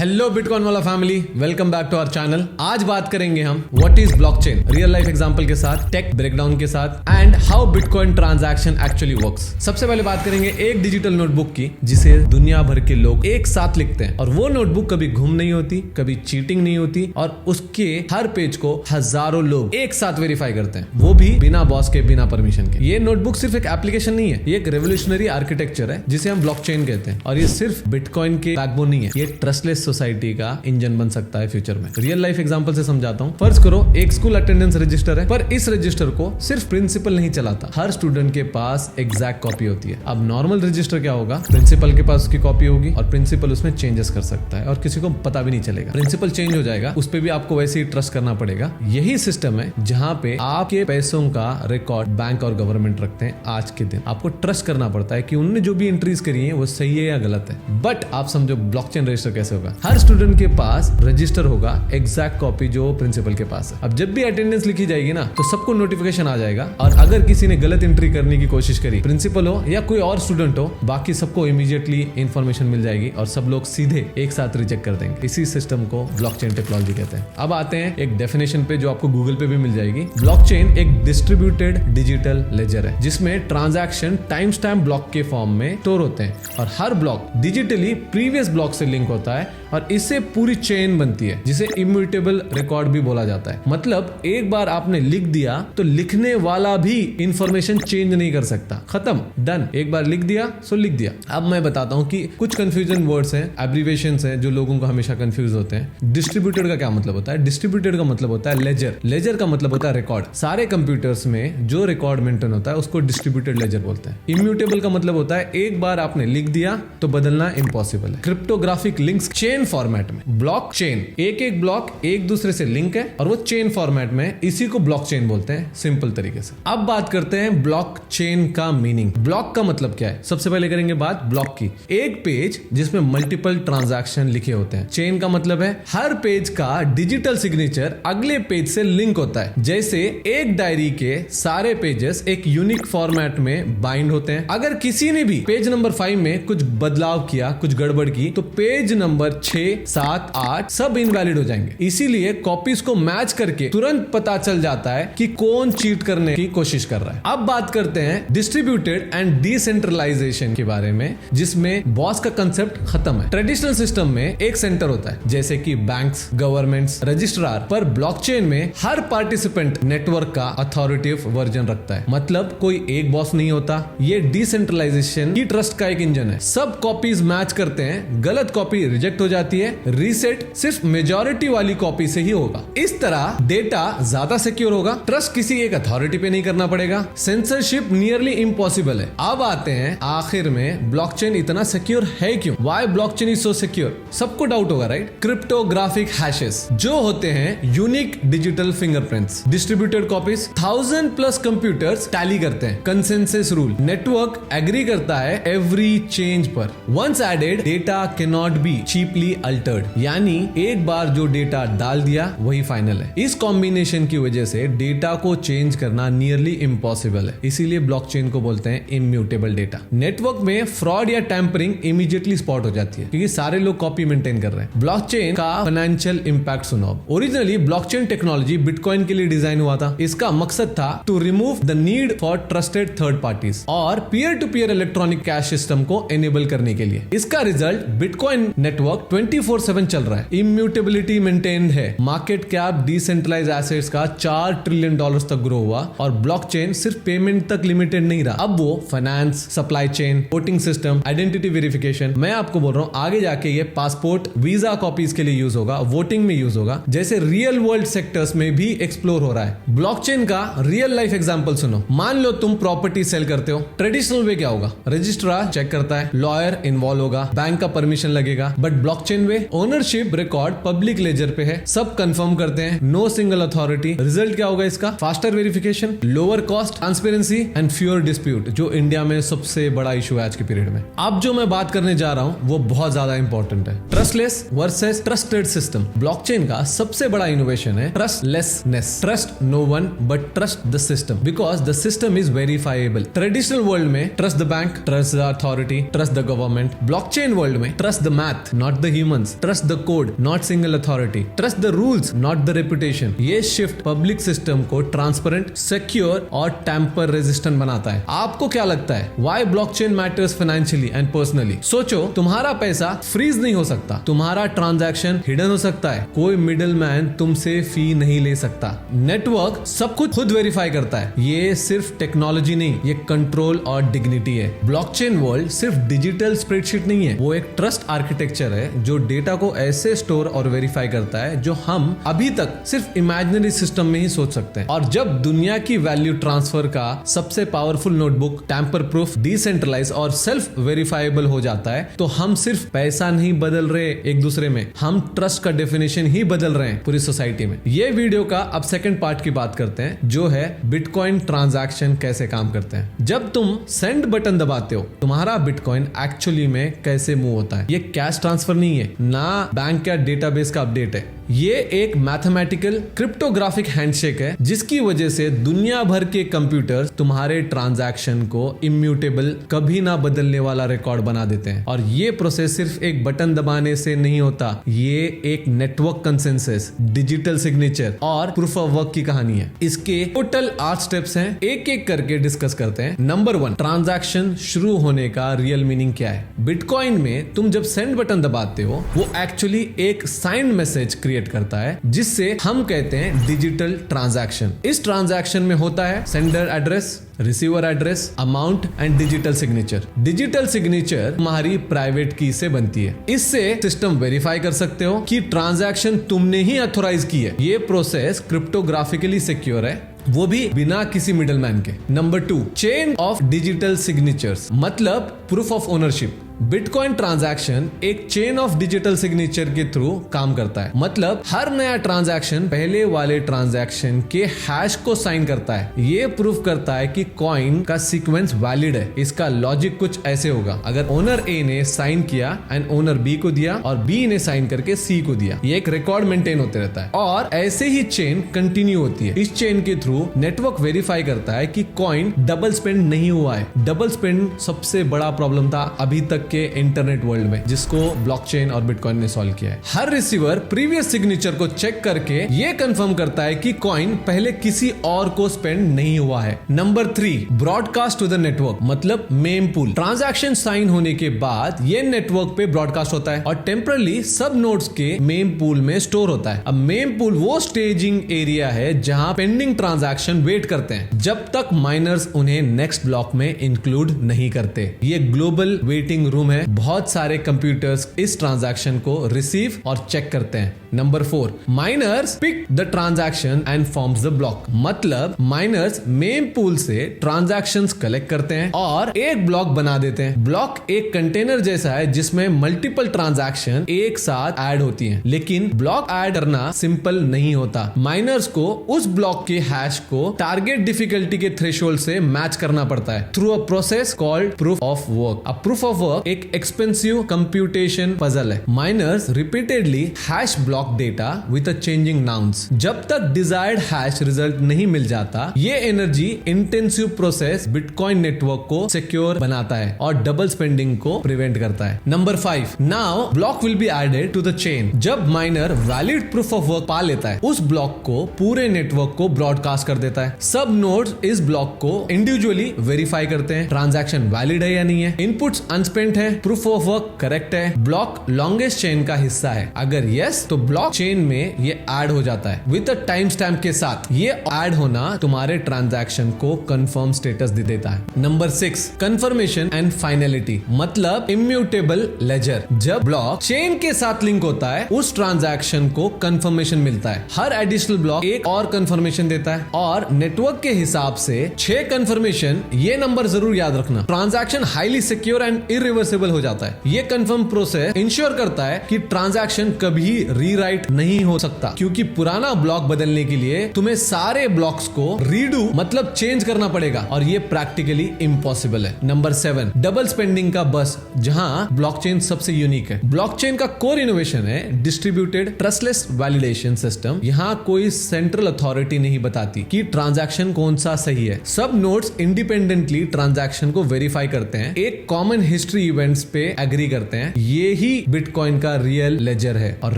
Hello bitcoin वाला family, welcome back to our channel. आज बात करेंगे हम what is blockchain, real life example के साथ, टेक ब्रेकडाउन के साथ and how bitcoin transaction actually works. सबसे पहले बात करेंगे एक डिजिटल नोटबुक की जिसे दुनिया भर के लोग एक साथ लिखते हैं और वो नोटबुक कभी गुम नहीं होती, कभी चीटिंग नहीं होती और उसके हर पेज को हजारों लोग एक साथ वेरीफाई करते हैं, वो भी बिना बॉस के, बिना परमिशन के। ये नोटबुक सिर्फ एक एप्लीकेशन नहीं है, ये एक रेवोल्यूशनरी आर्किटेक्चर है जिसे हम ब्लॉकचेन कहते हैं। और ये सिर्फ बिटकॉइन के बैकबोन नहीं है, ये ट्रस्टलेस सोसाइटी का इंजन बन सकता है फ्यूचर में। रियल लाइफ एग्जांपल से समझाता हूँ। फर्ज करो एक स्कूल अटेंडेंस रजिस्टर है, पर इस रजिस्टर को सिर्फ प्रिंसिपल नहीं चलाता, हर स्टूडेंट के पास एग्जैक्ट कॉपी होती है। अब नॉर्मल रजिस्टर क्या होगा, प्रिंसिपल के पास उसकी कॉपी होगी और प्रिंसिपल उसमें चेंजेस कर सकता है और किसी को पता भी नहीं चलेगा। प्रिंसिपल चेंज हो जाएगा, उस पर भी आपको वैसे ही ट्रस्ट करना पड़ेगा। यही सिस्टम है जहां पे आपके पैसों का रिकॉर्ड बैंक और गवर्नमेंट रखते हैं। आज के दिन आपको ट्रस्ट करना पड़ता है कि उन्होंने जो भी एंट्रीज करी है वो सही है या गलत है। बट आप समझो ब्लॉकचेन रजिस्टर कैसे होगा, हर स्टूडेंट के पास रजिस्टर होगा, एग्जैक्ट कॉपी जो प्रिंसिपल के पास है। अब जब भी अटेंडेंस लिखी जाएगी ना, तो सबको नोटिफिकेशन आ जाएगा और अगर किसी ने गलत एंट्री करने की कोशिश करी, प्रिंसिपल हो या कोई और स्टूडेंट हो, बाकी सबको इमीडिएटली इंफॉर्मेशन मिल जाएगी और सब लोग सीधे एक साथ रिजेक्ट कर देंगे। इसी सिस्टम को ब्लॉकचेन टेक्नोलॉजी कहते हैं। अब आते हैं एक डेफिनेशन पे जो आपको गूगल पे भी मिल जाएगी। ब्लॉकचेन एक डिस्ट्रीब्यूटेड डिजिटल लेजर है जिसमें ट्रांजैक्शन टाइम स्टैम्प ब्लॉक के फॉर्म में स्टोर होते हैं और हर ब्लॉक डिजिटली प्रीवियस ब्लॉक से लिंक होता है और इससे पूरी चेन बनती है जिसे इम्यूटेबल रिकॉर्ड भी बोला जाता है। मतलब एक बार आपने लिख दिया तो लिखने वाला भी इंफॉर्मेशन चेंज नहीं कर सकता, खत्म, डन। एक बार लिख दिया सो लिख दिया। अब मैं बताता हूं कि कुछ कंफ्यूजन वर्ड्स हैं, एब्रिविएशंस हैं जो लोगों को हमेशा कंफ्यूज होते हैं। डिस्ट्रीब्यूटेड का क्या मतलब होता है? डिस्ट्रीब्यूटेड का मतलब होता है लेजर। लेजर का मतलब होता है रिकॉर्ड। सारे कंप्यूटर्स में जो रिकॉर्ड मेंटेन होता है उसको डिस्ट्रीब्यूटेड लेजर बोलते हैं। इम्यूटेबल का मतलब होता है एक बार आपने लिख दिया तो बदलना इम्पॉसिबल है। क्रिप्टोग्राफिक लिंक्स चेन फॉर्मेट में, ब्लॉक चेन, एक एक ब्लॉक एक दूसरे से लिंक है और वो चेन फॉर्मेट में, इसी को ब्लॉकचेन बोलते हैं सिंपल तरीके से। अब बात करते हैं ब्लॉकचेन का मीनिंग। ब्लॉक का मतलब क्या है? सबसे पहले करेंगे बात ब्लॉक की। एक पेज जिसमें मल्टीपल ट्रांजैक्शन लिखे होते हैं। चेन का मतलब है हर पेज का डिजिटल सिग्नेचर अगले पेज से लिंक होता है। जैसे एक डायरी के सारे पेजेस एक यूनिक फॉर्मेट में बाइंड होते हैं। अगर किसी ने भी पेज नंबर 5 में कुछ बदलाव किया, कुछ गड़बड़ की, तो पेज नंबर 6, 7, 8 सब इनवैलिड हो जाएंगे। इसीलिए कॉपीज को मैच करके तुरंत पता चल जाता है कि कौन चीट करने की कोशिश कर रहा है। अब बात करते हैं डिस्ट्रीब्यूटेड एंड डिसेंट्रलाइजेशन के बारे में, जिसमें बॉस का कंसेप्ट खत्म है। ट्रेडिशनल सिस्टम में एक सेंटर होता है जैसे कि बैंक्स, गवर्नमेंट्स, रजिस्ट्रार, पर ब्लॉकचेन में हर पार्टिसिपेंट नेटवर्क का अथॉरिटेटिव वर्जन रखता है। मतलब कोई एक बॉस नहीं होता। ये डिसेंट्रलाइजेशन की ट्रस्ट का एक इंजन है। सब कॉपीज मैच करते हैं, गलत कॉपी रिजेक्ट हो जाती है, रीसेट सिर्फ मेजॉरिटी वाली कॉपी से ही होगा। इस तरह डेटा ज्यादा सिक्योर होगा, ट्रस्ट किसी एक अथॉरिटी पे नहीं करना पड़ेगा, सेंसरशिप नियरली इम्पॉसिबल है। अब आते हैं आखिर में ब्लॉकचेन इतना सिक्योर है क्यों? Why blockchain is so secure? सबको डाउट होगा, राइट? क्रिप्टोग्राफिक हैशेस जो होते हैं unique digital fingerprints, distributed copies, 1000+ computers tally करते हैं। कंसेंसस रूल, नेटवर्क एग्री करता है एवरी चेंज पर। Once added data can not be cheaply altered, यानी एक बार जो डेटा डाल दिया वही फाइनल है। इस कॉम्बिनेशन की वजह से डेटा को चेंज करना नियरली इम्पॉसिबल है। इसीलिए ब्लॉकचेन को बोलते हैं इम्यूटेबल डेटा। नेटवर्क में फ्रॉड या टैंपरिंग इमीडिएटली स्पॉट हो जाती है क्योंकि सारे लोग कॉपी मेंटेन कर रहे हैं। ब्लॉकचेन का फाइनेंशियल इंपैक्ट सुनो। ओरिजिनली ब्लॉकचेन टेक्नोलॉजी बिटकॉइन के लिए डिजाइन हुआ था। इसका मकसद था to remove the need for trusted third parties और peer to peer electronic cash system को एनेबल करने के लिए। इसका रिजल्ट बिटकॉइन नेटवर्क 24/7 चल रहा है। इम्यूटेबिलिटी मेंटेन्ड है। मार्केट कैप डिसेंट्रलाइज एसेट्स का $4 ट्रिलियन तक ग्रो हुआ और ब्लॉकचेन सिर्फ पेमेंट तक लिमिटेड नहीं रहा। अब वो finance, supply chain, voting system, identity verification, मैं आपको बोल रहा हूँ आगे जाके ये पासपोर्ट, वीजा कॉपीज के लिए यूज होगा, वोटिंग में यूज होगा, जैसे रियल वर्ल्ड सेक्टर्स में भी एक्सप्लोर हो रहा है। ब्लॉकचेन का रियल लाइफ एग्जांपल सुनो। मान लो तुम प्रॉपर्टी सेल करते हो। ट्रेडिशनल वे क्या होगा? रजिस्ट्रार चेक करता है, लॉयर इन्वॉल्व होगा, बैंक का परमिशन लगेगा। But blockchain way ownership record public ledger पे है, सब कंफर्म करते हैं, नो सिंगल अथॉरिटी। रिजल्ट क्या होगा इसका? Faster verification, lower cost, transparency and fewer dispute, जो इंडिया में सबसे बड़ा इशू है आज के पीरियड में। अब जो मैं बात करने जा रहा हूं वो बहुत ज्यादा इंपॉर्टेंट है। Trustless versus trusted system. Blockchain का सबसे बड़ा इनोवेशन है trustlessness. Trust no one but trust the system because the system is verifiable. Traditional world में trust the bank, trust the authority, trust the government. Blockchain world में trust the math not the humans, trust the code, not single authority, trust the rules, not the reputation. ये shift public system को transparent, secure और tamper resistant बनाता है। आपको क्या लगता है why blockchain matters financially and personally? सोचो, तुम्हारा पैसा फ्रीज नहीं हो सकता, तुम्हारा ट्रांजैक्शन हिडन हो सकता है, कोई मिडिल मैन तुमसे फी नहीं ले सकता, नेटवर्क सब कुछ खुद वेरीफाई करता है। ये सिर्फ टेक्नोलॉजी नहीं, ये कंट्रोल और डिग्निटी है। ब्लॉकचेन वर्ल्ड सिर्फ डिजिटल स्प्रेडशीट नहीं है, वो एक ट्रस्ट आर्किटेक्चर है जो डेटा को ऐसे स्टोर और वेरीफाई करता है जो हम अभी तक सिर्फ इमेजिनरी सिस्टम में ही सोच सकते हैं। और जब दुनिया की वैल्यू ट्रांसफर का सबसे powerful notebook tamper proof, decentralise और सेल्फ वेरीफाइबल हो जाता है, तो हम सिर्फ पैसा नहीं बदल रहे एक दूसरे में, हम ट्रस्ट का डेफिनेशन ही बदल रहे हैं पूरी सोसाइटी में। ये वीडियो का अब सेकंड पार्ट की बात करते हैं, जो है बिटकॉइन ट्रांजैक्शन कैसे काम करते हैं। जब तुम सेंड बटन दबाते हो, तुम्हारा बिटकॉइन एक्चुअली में कैसे मूव होता है। ये कैश ट्रांसफर नहीं है, ना बैंक या डेटाबेस का अपडेट है, ये एक मैथमेटिकल क्रिप्टोग्राफिक हैंडशेक है जिसकी वजह से दुनिया भर के कंप्यूटर्स तुम्हारे ट्रांजैक्शन को इम्यूटेबल, कभी ना बदलने वाला रिकॉर्ड बना देते हैं। और ये प्रोसेस सिर्फ एक बटन दबाने से नहीं होता, ये एक नेटवर्क कंसेंसस, डिजिटल सिग्नेचर और प्रूफ ऑफ वर्क की कहानी है। इसके टोटल 8 स्टेप्स हैं, एक एक करके डिस्कस करते हैं। नंबर 1, ट्रांजैक्शन शुरू होने का रियल मीनिंग क्या है। बिटकॉइन में तुम जब सेंड बटन दबाते हो, वो एक्चुअली एक साइंड मैसेज क्रिएट करता है जिससे हम कहते हैं डिजिटल ट्रांजैक्शन। इस ट्रांजैक्शन में होता है sender address, receiver address, amount and digital signature. Digital signature तुम्हारी प्राइवेट की से बनती है, इससे सिस्टम वेरीफाई कर सकते हो कि ट्रांजैक्शन तुमने ही ऑथोराइज की है। ये प्रोसेस क्रिप्टोग्राफिकली सिक्योर है, वो भी बिना किसी मिडलमैन के। Number 2, chain of digital signatures, मतलब proof of ownership. Bitcoin transaction एक चेन ऑफ डिजिटल सिग्नेचर के थ्रू काम करता है, मतलब हर नया ट्रांजैक्शन पहले वाले ट्रांजैक्शन के हैश को साइन करता है। ये प्रूफ करता है कि कॉइन का सीक्वेंस वैलिड है। इसका लॉजिक कुछ ऐसे होगा, अगर ओनर ए ने साइन किया एंड ओनर बी को दिया और बी ने साइन करके सी को दिया, ये एक रिकॉर्ड मेंटेन होते रहता है और ऐसे ही चेन कंटिन्यू होती है। इस चेन के थ्रू नेटवर्क वेरीफाई करता है कि कॉइन डबल स्पेंड नहीं हुआ है। डबल स्पेंड सबसे बड़ा प्रॉब्लम था अभी तक के इंटरनेट वर्ल्ड में, जिसको ब्लॉकचेन और बिटकॉइन ने सॉल्व किया है। हर रिसीवर प्रीवियस सिग्नेचर को चेक करके ये कंफर्म करता है कि कॉइन पहले किसी और को स्पेंड नहीं हुआ है। Number 3, broadcast to the network, मतलब मेम पूल। ट्रांजैक्शन साइन होने के बाद ये नेटवर्क पे ब्रॉडकास्ट होता है और टेम्परली सब नोड्स के मेम पूल में स्टोर होता है। अब मेम पूल वो स्टेजिंग एरिया है जहां पेंडिंग ट्रांजैक्शन वेट करते हैं जब तक माइनर्स उन्हें नेक्स्ट ब्लॉक में इंक्लूड नहीं करते। ये ग्लोबल वेटिंग रूम है, बहुत सारे कंप्यूटर्स इस ट्रांजैक्शन को रिसीव और चेक करते हैं। Number 4, miners pick the transaction and forms the block, मतलब माइनर्स मेम पूल से ट्रांजैक्शंस कलेक्ट करते हैं और एक ब्लॉक बना देते हैं। ब्लॉक एक कंटेनर जैसा है जिसमें मल्टीपल ट्रांजैक्शन एक साथ ऐड होती हैं, लेकिन ब्लॉक ऐड करना सिंपल नहीं होता। माइनर्स को उस ब्लॉक के हैश को टारगेट डिफिकल्टी के थ्रेशोल्ड से मैच करना पड़ता है through a process called proof of work. अब प्रूफ ऑफ वर्क एक एक्सपेंसिव कंप्यूटेशन पजल है। Miners repeatedly hash block data with a changing nonce. जब तक डिजायर्ड हैश रिजल्ट नहीं मिल जाता, ये energy intensive process bitcoin network को सिक्योर बनाता है और डबल स्पेंडिंग को प्रिवेंट करता है। Number 5, now block will be added to the chain. जब miner valid proof of work पा लेता है, उस ब्लॉक को पूरे नेटवर्क को ब्रॉडकास्ट कर देता है। सब नोड्स इस ब्लॉक को इंडिविजुअली वेरीफाई करते हैं, ट्रांजैक्शन वैलिड है या नहीं है, इनपुट्स अनस्पेंट है, प्रूफ ऑफ वर्क करेक्ट है, ब्लॉक लॉन्गेस्ट चेन का हिस्सा है। अगर यस, तो ब्लॉक चेन में ये ऐड हो जाता है विद अ टाइम स्टैम्प के साथ। ये ऐड होना तुम्हारे ट्रांजैक्शन को कंफर्म स्टेटस दे देता है। नंबर 6, कंफर्मेशन एंड फाइनलिटी, मतलब इम्यूटेबल लेजर। जब ब्लॉक चेन के साथ लिंक होता है, उस ट्रांजैक्शन को कंफर्मेशन मिलता है। हर एडिशनल ब्लॉक एक और कंफर्मेशन देता है और नेटवर्क के हिसाब से 6 कंफर्मेशन। ये नंबर जरूर याद रखना। Transaction highly secure and irreversible हो जाता है। ये कंफर्म प्रोसेस इंश्योर करता है कि ट्रांजैक्शन कभी रीराइट नहीं हो सकता, क्योंकि पुराना ब्लॉक बदलने के लिए तुम्हें सारे ब्लॉक्स को रीडू मतलब चेंज करना पड़ेगा और ये प्रैक्टिकली इम्पॉसिबल है। नंबर 7, डबल स्पेंडिंग का बस, जहां ब्लॉकचेन सबसे यूनिक है। ब्लॉकचेन का कोर इनोवेशन है डिस्ट्रीब्यूटेड ट्रस्टलेस वैलिडेशन सिस्टम। यहाँ कोई सेंट्रल अथॉरिटी नहीं बताती कि ट्रांजैक्शन कौन सा सही है। सब नोड्स इंडिपेंडेंटली ट्रांजैक्शन को वेरीफाई करते हैं। एक कॉमन हिस्ट्री इवेंट्स पे एग्री करते हैं। ये ही बिटकॉइन का रियल लेजर है और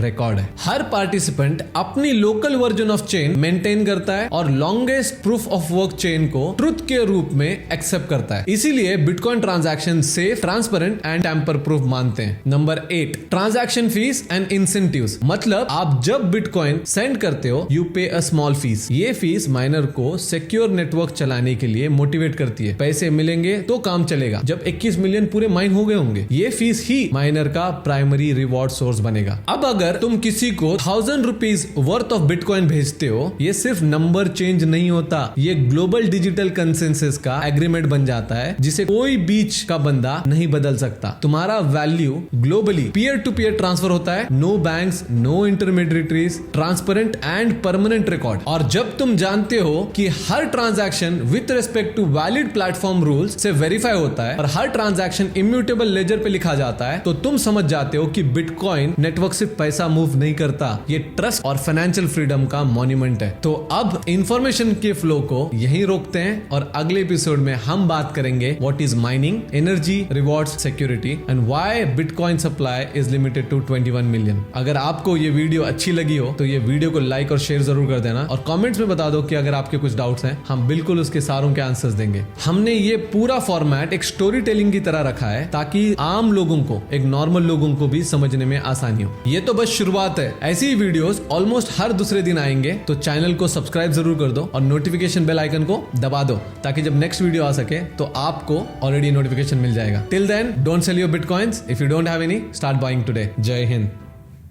रिकॉर्ड है। हर पार्टिसिपेंट अपनी local version of chain maintain करता है और longest proof of work chain को ट्रुथ के रूप में एक्सेप्ट करता है। इसीलिए bitcoin transaction safe, transparent and tamper proof मानते हैं। Number 8, transaction fees and incentives. मतलब आप जब बिटकॉइन सेंड करते हो यू पे अ स्मॉल फीस। ये फीस माइनर को सिक्योर नेटवर्क चलाने के लिए मोटिवेट करती है। पैसे मिलेंगे तो काम चलेगा। जब 21 मिलियन पूरे माइन हो गए होंगे, ये फीस ही माइनर का प्राइमरी रिवॉर्ड सोर्स बनेगा। अब अगर तुम किसी को 1000 रुपीज वर्थ ऑफ बिटकॉइन भेजते हो, ये सिर्फ नंबर चेंज नहीं होता, ये ग्लोबल डिजिटल कंसेंसस का एग्रीमेंट बन जाता है जिसे कोई बीच का बंदा नहीं बदल सकता। तुम्हारा value globally peer to peer transfer होता है। No banks, no intermediaries, transparent and permanent record. और जब तुम जानते हो कि हर transaction with respect to valid platform rules से वेरीफाई होता है और हर ट्रांजैक्शन इम्यूटेबल लेजर पे लिखा जाता है, तो तुम समझ जाते हो कि बिटकॉइन नेटवर्क से पैसा मूव नहीं करता, ये ट्रस्ट और फाइनेंशियल फ्रीडम का मॉन्यूमेंट है। तो अब इंफॉर्मेशन के फ्लो को यहीं रोकते हैं और अगले एपिसोड में हम बात करेंगे what is mining, energy, rewards, security and why bitcoin supply is limited to 21 million. अगर आपको ये वीडियो अच्छी लगी हो तो ये वीडियो को लाइक और शेयर जरूर कर देना और कमेंट्स में बता दो कि अगर आपके कुछ डाउट्स हैं, हम बिल्कुल उसके सारों के आंसर्स देंगे। हमने ये पूरा फॉर्मेट एक स्टोरी टेलिंग की तरह रखा है ताकि आम लोगों को, एक नॉर्मल लोगों को भी समझने में आसानी हो। ये तो बस शुरुआत है, ऐसी ही वीडियोस ऑलमोस्ट हर दूसरे दिन आएंगे। तो चैनल को सब्सक्राइब जरूर कर दो और नोटिफिकेशन बेल आइकन को दबा दो ताकि जब नेक्स्ट वीडियो आ सके तो आपको ऑलरेडी नोटिफिकेशन मिल जाएगा। Till then, don't sell your bitcoins. If you don't have any, start buying today. जय हिंद।